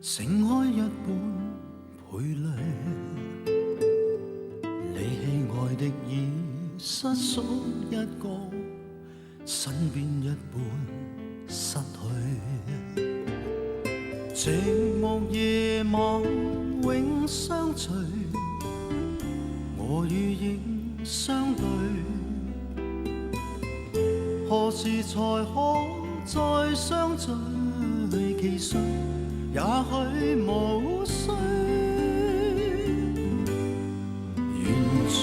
盛開一般倍累，你喜愛的已失屬一個，身邊一半失去。寂寞夜晚永相隨，我與影相對，何時才可再相聚？其實也許無需，完全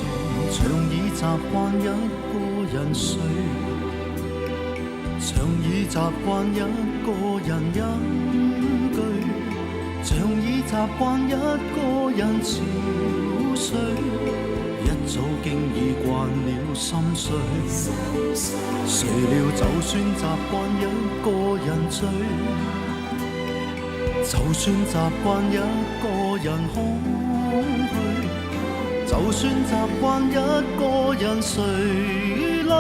像已習慣一個人睡，像已習慣一個人隱居，像已習慣一個人憔悴，一早經已慣了心碎。誰料就算習慣一個人醉，就算習慣一個人空虛，就算習慣一個人垂淚，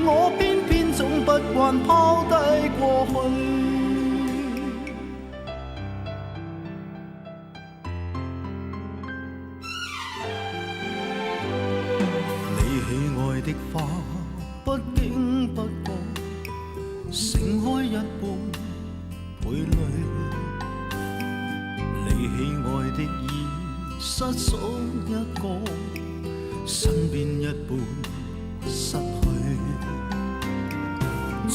我偏偏總不慣拋低過去。你喜愛的花不經不覺盛開一半倍累，你喜愛的已失屬一個，身邊一半失去。寂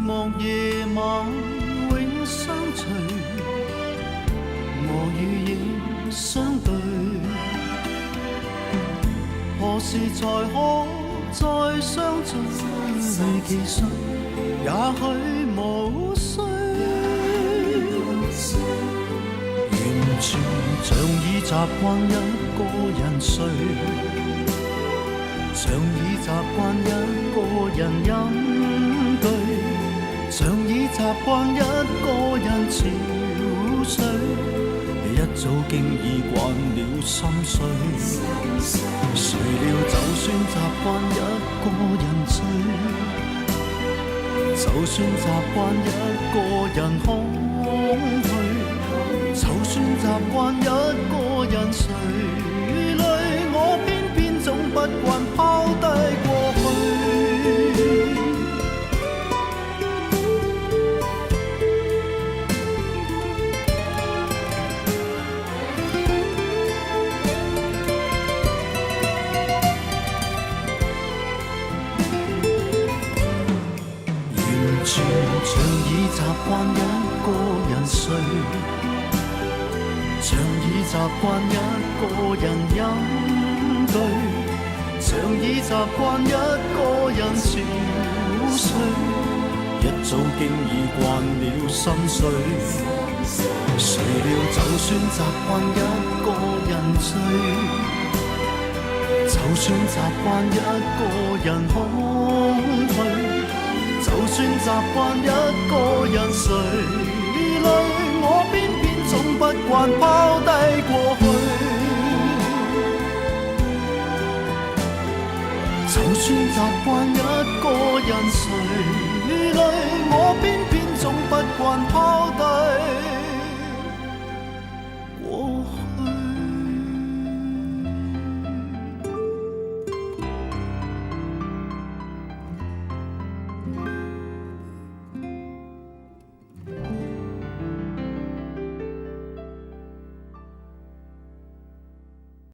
寞夜晚永相隨，我與影相對，何時才可再相聚？其實也許無需，完全像已習慣一個人睡，像已習慣一個人隱居，像已習慣一個人憔悴，一早經已慣了心碎。誰料就算習慣一個人醉，就算習慣一個人空虛，就算習慣一個人垂淚，我偏偏總不慣拋低過去。完全像已習慣一個人睡，像已習慣一個人隱居，像已習慣一個人憔悴，一早經已慣了心碎。誰料就算習慣一個人醉，就算習慣一個人空虛，就算習慣一個人垂淚，我偏偏總不慣拋低過去。就算習慣一個人垂淚，我偏偏總不慣拋低。